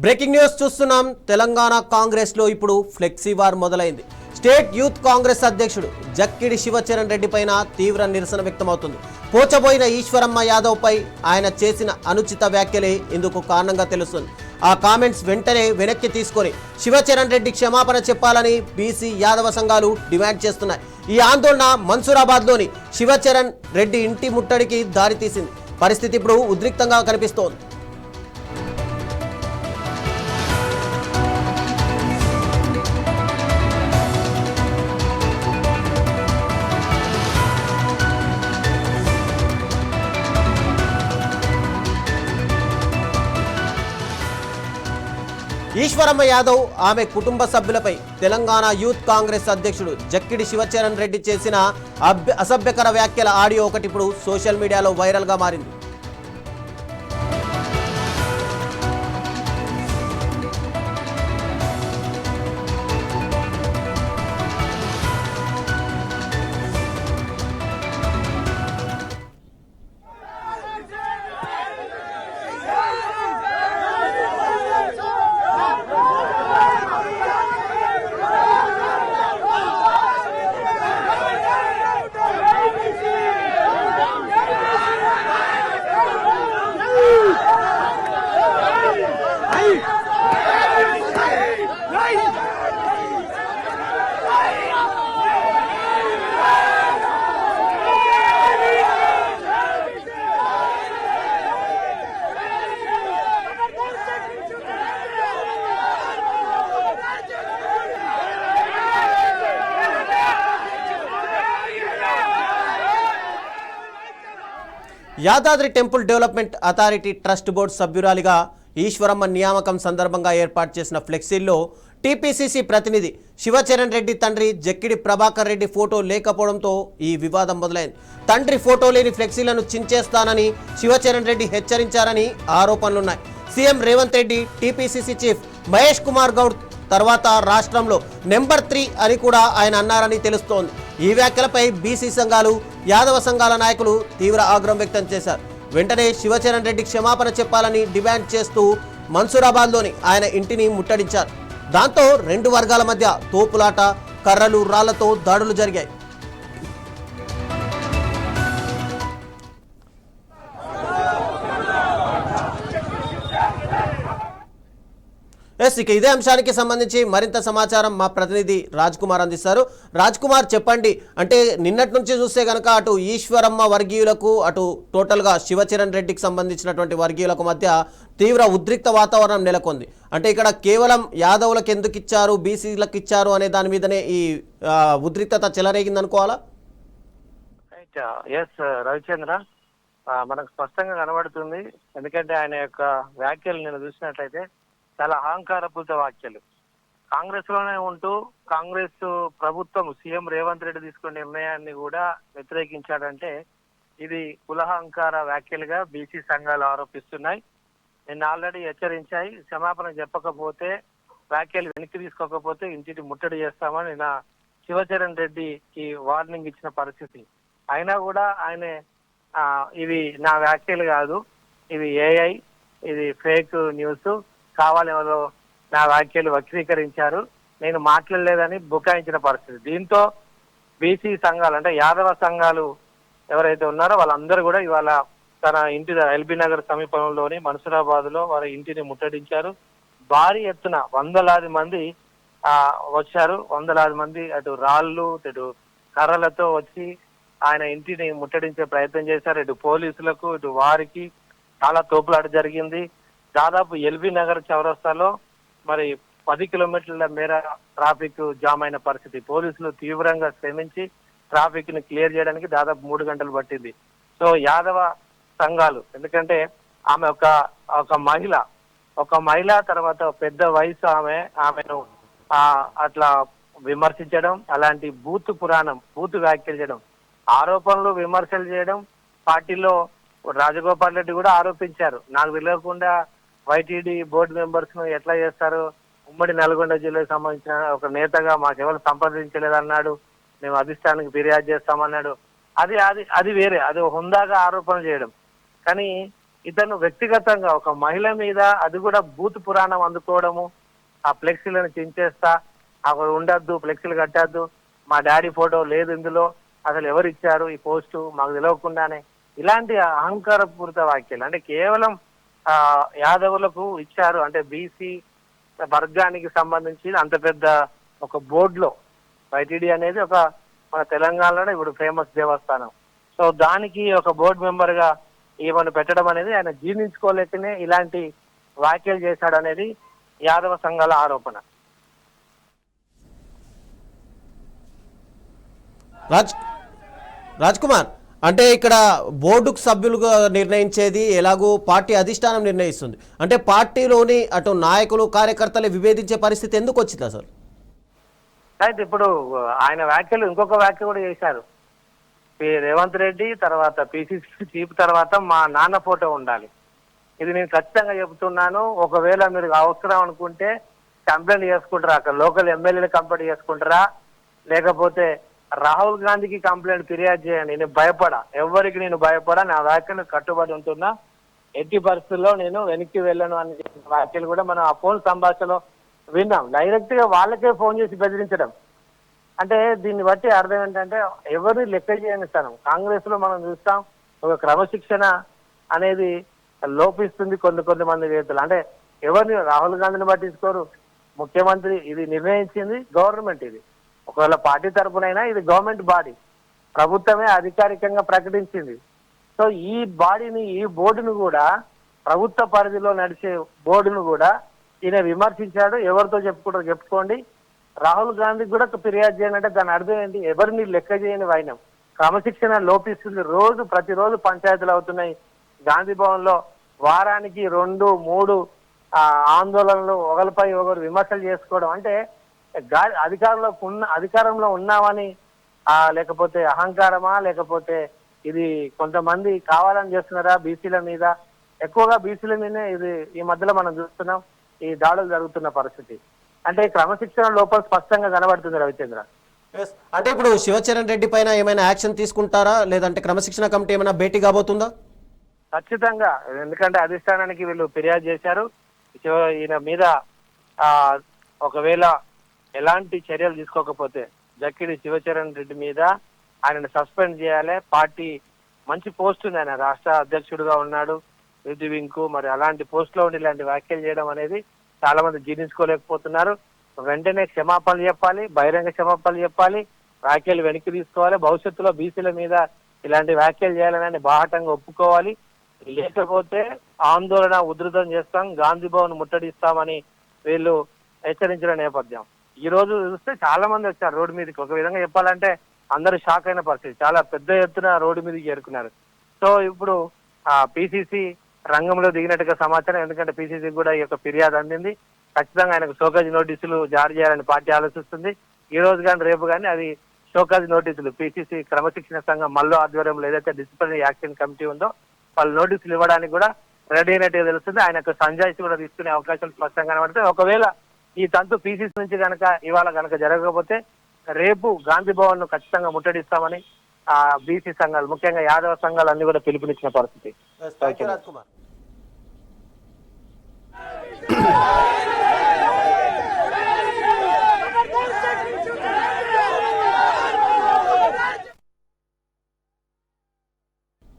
Breaking news చూస్తున్నాం. తెలంగాణ కాంగ్రెస్ లో ఇప్పుడు ఫ్లెక్సీ వార్ మొదలైంది. స్టేట్ యూత్ కాంగ్రెస్ అధ్యక్షుడు జక్కిడి శివచరణ్ రెడ్డి పైన తీవ్ర నిరసన వ్యక్తమవుతుంది. పోచబోయిన ఈశ్వరమ్మ యాదవ్ పై ఆయన చేసిన అనుచిత వ్యాఖ్యలే ఇందుకు కారణంగా తెలుస్తుంది. ఆ కామెంట్స్ వెంటనే వెనక్కి తీసుకొని శివచరణ్ రెడ్డి క్షమాపణ చెప్పాలని బీసీ యాదవ సంఘాలు డిమాండ్ చేస్తున్నాయి. ఈ ఆందోళన మన్సూరాబాద్లోని శివచరణ్ రెడ్డి ఇంటి ముట్టడికి దారితీసింది. పరిస్థితి ఇప్పుడు ఉద్రిక్తంగా కనిపిస్తోంది. ఈశ్వరమ్మ యాదవ్ ఆమె కుటుంబ సభ్యులపై తెలంగాణ యూత్ కాంగ్రెస్ అధ్యక్షుడు జక్కిడి శివచరణ్ రెడ్డి చేసిన అసభ్యకర వ్యాఖ్యల ఆడియో ఒకటి ఇప్పుడు సోషల్ మీడియాలో వైరల్గా మారింది. Yadadri temple development authority trust board సభ్యురాలిగా ఈశ్వరమ్మ నియామకం సందర్భంగా ఏర్పాటు చేసిన ఫ్లెక్సీల్లో టీపీసీసీ ప్రతినిధి శివచరణ్ రెడ్డి తండ్రి జక్కిడి ప్రభాకర్ రెడ్డి ఫోటో లేకపోవడంతో ఈ వివాదం మొదలైంది. తండ్రి ఫోటో లేని ఫ్లెక్సీలను చించేస్తానని శివచరణ్ రెడ్డి హెచ్చరించారని ఆరోపణలున్నాయి. CM Revanth Reddy, TPCC chief Mahesh Kumar Goud తర్వాత రాష్ట్రంలో నెంబర్ 3 అని కూడా ఆయన అన్నారని తెలుస్తోంది. ఈ వ్యాఖ్యలపై బీసీ సంఘాలు, యాదవ సంఘాల నాయకులు తీవ్ర ఆగ్రహం వ్యక్తం చేశారు. వెంటనే శివచరణ్ రెడ్డి క్షమాపణ చెప్పాలని డిమాండ్ చేస్తూ మన్సూరాబాద్లోని ఆయన ఇంటిని ముట్టడించారు. దాంతో రెండు వర్గాల మధ్య తోపులాట, కర్రలు, రాళ్లతో దాడులు జరిగాయి. ఇక ఇదే అంశానికి సంబంధించి మరింత సమాచారం మా ప్రతినిధి రాజ్ కుమార్ అందిస్తారు. రాజ్ కుమార్, చెప్పండి. అంటే నిన్నటి నుంచి చూస్తే కనుక అటు ఈశ్వరమ్మ వర్గీయులకు, అటు టోటల్గా శివచరణ్ రెడ్డికి సంబంధించినటువంటి వర్గీయులకు మధ్య తీవ్ర ఉద్రిక్త వాతావరణం నెలకొంది. అంటే ఇక్కడ కేవలం యాదవులకు ఎందుకు ఇచ్చారు, బీసీలకు ఇచ్చారు అనే దాని మీదనే ఈ ఉద్రిక్తత చెలరేగింది అనుకోవాలా? ఎస్ రవిచంద్ర, మనకు స్పష్టంగా కనబడుతుంది. ఎందుకంటే ఆయన యొక్క వ్యాఖ్యలు నేను చూసినట్లయితే చాలా అహంకారపూరిత వ్యాఖ్యలు. కాంగ్రెస్ లోనే ఉంటూ కాంగ్రెస్ ప్రభుత్వం, సీఎం రేవంత్ రెడ్డి తీసుకున్న నిర్ణయాన్ని కూడా వ్యతిరేకించాడంటే ఇది కులహంకార వ్యాఖ్యలుగా బీసీ సంఘాలు ఆరోపిస్తున్నాయి. నిన్న ఆల్రెడీ హెచ్చరించాయి, క్షమాపణ చెప్పకపోతే, వ్యాఖ్యలు వెనక్కి తీసుకోకపోతే ఇంటిని ముట్టడి చేస్తామని నిన్న శివచరణ్ రెడ్డికి వార్నింగ్ ఇచ్చిన పరిస్థితి. అయినా కూడా ఆయన ఇవి నా వ్యాఖ్యలు కాదు, ఇవి ఏఐ, ఇది ఫేక్ న్యూస్, కావాలి ఎవరో నా వ్యాఖ్యలు వక్రీకరించారు, నేను మాట్లాడలేదని బుకాయించిన పరిస్థితి. దీంతో బీసీ సంఘాలు అంటే యాదవ సంఘాలు ఎవరైతే ఉన్నారో వాళ్ళందరూ కూడా ఇవాళ తన ఇంటి ఎల్బీ నగర్ సమీపంలోని మన్సూరాబాద్ లో వారి ఇంటిని ముట్టడించారు. భారీ ఎత్తున వందలాది మంది వచ్చారు. వందలాది మంది అటు రాళ్ళు, ఇటు కర్రలతో వచ్చి ఆయన ఇంటిని ముట్టడించే ప్రయత్నం చేశారు. ఇటు పోలీసులకు, ఇటు వారికి చాలా తోపులాట జరిగింది. దాదాపు ఎల్బీ నగర్ చౌరస్తాలో మరి 10 కిలోమీటర్ల మేర ట్రాఫిక్ జామ్ అయిన పరిస్థితి. పోలీసులు తీవ్రంగా శ్రమించి ట్రాఫిక్ ని క్లియర్ చేయడానికి దాదాపు 3 గంటలు పట్టింది. సో యాదవ సంఘాలు, ఎందుకంటే ఆమె ఒక మహిళ తర్వాత పెద్ద వయసు ఆమెను అట్లా విమర్శించడం, అలాంటి బూతు వ్యాఖ్యలు చేయడం, ఆరోపణలు విమర్శలు చేయడం. పార్టీలో రాజగోపాల్ రెడ్డి కూడా ఆరోపించారు, నాకు తెలియకుండా వైటీడీ బోర్డు మెంబర్స్ ను ఎట్లా చేస్తారు, ఉమ్మడి నల్గొండ జిల్లాకు సంబంధించిన ఒక నేతగా మాకెవరు సంప్రదించలేదన్నాడు, మేము అధిష్టానానికి ఫిర్యాదు చేస్తామన్నాడు. అది వేరే, అది హుందాగా ఆరోపణ చేయడం. కానీ ఇతను వ్యక్తిగతంగా ఒక మహిళ మీద అది కూడా బూత్ పురాణం అందుకోవడము, ఆ ఫ్లెక్సీలను చించేస్తా, అక్కడ ఉండద్దు, ఫ్లెక్సీలు కట్టద్దు, మా డాడీ ఫోటో లేదు ఇందులో, అసలు ఎవరు ఇచ్చారు ఈ పోస్టు మాకు తెలియకుండానే, ఇలాంటి అహంకారపూరిత వ్యాఖ్యలు. అంటే కేవలం యాదవులకు ఇచ్చారు అంటే బీసీ వర్గానికి సంబంధించి అంత పెద్ద ఒక బోర్డులో వైటీడీ అనేది ఒక మన తెలంగాణలోనే ఇప్పుడు ఫేమస్ దేవస్థానం. సో దానికి ఒక బోర్డు మెంబర్ గా ఈమెను పెట్టడం అనేది ఆయన జీర్ణించుకోలేకనే ఇలాంటి వ్యాఖ్యలు చేశాడు అనేది యాదవ సంఘాల ఆరోపణ. రాజ్ కుమార్, అంటే ఇక్కడ బోర్డుకు సభ్యులుగా నిర్ణయించేది ఎలాగో పార్టీ అధిష్టానం నిర్ణయిస్తుంది. అంటే పార్టీలోని అటు నాయకులు కార్యకర్తలు విభేదించే పరిస్థితి ఎందుకు వచ్చింది అసలు? అయితే ఇప్పుడు ఆయన వ్యాఖ్యలు ఇంకొక వ్యాఖ్య కూడా చేశారు. రేవంత్ రెడ్డి తర్వాత పిసిసి చీఫ్ తర్వాత మా నాన్న ఫోటో ఉండాలి. ఇది నేను ఖచ్చితంగా చెబుతున్నాను. ఒకవేళ మీరు అవసరం అనుకుంటే కంప్లైంట్ చేసుకుంటారా, అక్కడ లోకల్ ఎమ్మెల్యేలు కంప్లైంట్ చేసుకుంటారా, లేకపోతే రాహుల్ గాంధీకి కంప్లైంట్ ఫిర్యాదు చేయండి. నేను భయపడా, ఎవరికి నేను భయపడా, నా వ్యాఖ్యలు కట్టుబడి ఉంటున్నా, ఎట్టి పరిస్థితుల్లో నేను వెనక్కి వెళ్ళను అనే వ్యాఖ్యలు కూడా మనం ఆ ఫోన్ సంభాషణలో విన్నాం. డైరెక్ట్ గా వాళ్ళకే ఫోన్ చేసి బెదిరించడం అంటే దీన్ని బట్టి అర్థం ఏంటంటే ఎవరిని లెక్క చేయని స్థానం. కాంగ్రెస్ లో మనం చూస్తాం ఒక క్రమశిక్షణ అనేది లోపిస్తుంది కొన్ని మంది వ్యక్తులు. అంటే ఎవరిని రాహుల్ గాంధీని పట్టించుకోరు. ముఖ్యమంత్రి ఇది నిర్ణయించింది గవర్నమెంట్, ఇది ఒకవేళ పార్టీ తరఫునైనా ఇది గవర్నమెంట్ బాడీ, ప్రభుత్వమే అధికారికంగా ప్రకటించింది. సో ఈ బాడీని ఈ బోర్డును కూడా ప్రభుత్వ పరిధిలో నడిచే బోర్డును కూడా ఈయన విమర్శించాడు. ఎవరితో చెప్పుకుంటారో చెప్పుకోండి, రాహుల్ గాంధీకి కూడా ఫిర్యాదు చేయాలంటే దాని అర్థం ఏంటి? ఎవరిని లెక్క చేయని వైనం, క్రమశిక్షణ లోపిస్తుంది. ప్రతిరోజు పంచాయతీలు అవుతున్నాయి. గాంధీ భవన్ లో వారానికి 2-3 ఆందోళనలు, ఒకరిపై ఒకరు విమర్శలు చేసుకోవడం అంటే అధికారంలో ఉన్నామని లేకపోతే అహంకారమా, లేకపోతే ఇది కొంతమంది కావాలని చేస్తున్నారా బీసీల మీద? ఎక్కువగా బీసీల మీదనే ఇది ఈ మధ్యలో మనం చూస్తున్నాం ఈ దాడులు జరుగుతున్న పరిస్థితి. అంటే క్రమశిక్షణ లోపల స్పష్టంగా కనబడుతుంది రవిచంద్ర. అంటే ఇప్పుడు శివచరణ్ రెడ్డి పైన ఏమైనా యాక్షన్ తీసుకుంటారా, లేదంటే క్రమశిక్షణ కమిటీ ఏమైనా భేటీ కాబోతుందా? ఖచ్చితంగా, ఎందుకంటే అధిష్టానానికి వీళ్ళు ఫిర్యాదు చేశారు. ఈయన మీద ఒకవేళ ఎలాంటి చర్యలు తీసుకోకపోతే జక్కిడి శివచరణ్ రెడ్డి మీద ఆయనను సస్పెండ్ చేయాలి. పార్టీ మంచి పోస్ట్ ఉంది, ఆయన రాష్ట్ర అధ్యక్షుడిగా ఉన్నాడు యూత్ వింగ్ కు. మరి అలాంటి పోస్ట్ లో ఉండి ఇలాంటి వ్యాఖ్యలు చేయడం అనేది చాలా మంది జీర్ణించుకోలేకపోతున్నారు. వెంటనే క్షమాపణలు చెప్పాలి, బహిరంగ క్షమాపణలు చెప్పాలి, వ్యాఖ్యలు వెనక్కి తీసుకోవాలి. భవిష్యత్తులో బీసీల మీద ఇలాంటి వ్యాఖ్యలు చేయాలని బాహటంగా ఒప్పుకోవాలి. లేకపోతే ఆందోళన ఉధృతం చేస్తాం, గాంధీ భవన్ ముట్టడిస్తామని వీళ్ళు హెచ్చరించిన నేపథ్యం. ఈ రోజు చూస్తే చాలా మంది వచ్చారు రోడ్డు మీదకి. ఒక విధంగా చెప్పాలంటే అందరూ షాక్ అయిన పరిస్థితి, చాలా పెద్ద ఎత్తున రోడ్డు మీదకి చేరుకున్నారు. సో ఇప్పుడు పిసిసి రంగంలో దిగినట్టుగా సమాచారం. ఎందుకంటే పిసిసి కూడా ఈ యొక్క ఫిర్యాదు అందింది. ఖచ్చితంగా ఆయనకు షోకాజ్ నోటీసులు జారీ చేయాలని పార్టీ ఆలోచిస్తుంది. ఈ రోజు కానీ రేపు కానీ అది షోకాజ్ నోటీసులు పిసిసి క్రమశిక్షణ సంఘం మల్లో ఆధ్వర్యంలో ఏదైతే డిసిప్లినరీ యాక్షన్ కమిటీ ఉందో వాళ్ళు నోటీసులు ఇవ్వడానికి కూడా రెడీ అయినట్టుగా తెలుస్తుంది. ఆయనకు సంజాయిషి కూడా తీసుకునే అవకాశాలు స్పష్టంగా కనబడతాయి. ఒకవేళ ఈ తంతు పిసిసి నుంచి కనుక ఇవాళ కనుక జరగకపోతే రేపు గాంధీ భవన్ ను ఖచ్చితంగా ముట్టడిస్తామని బీసీ సంఘాలు, ముఖ్యంగా యాదవ సంఘాలు అన్ని కూడా పిలుపునిచ్చిన పరిస్థితి. రాజ్ కుమార్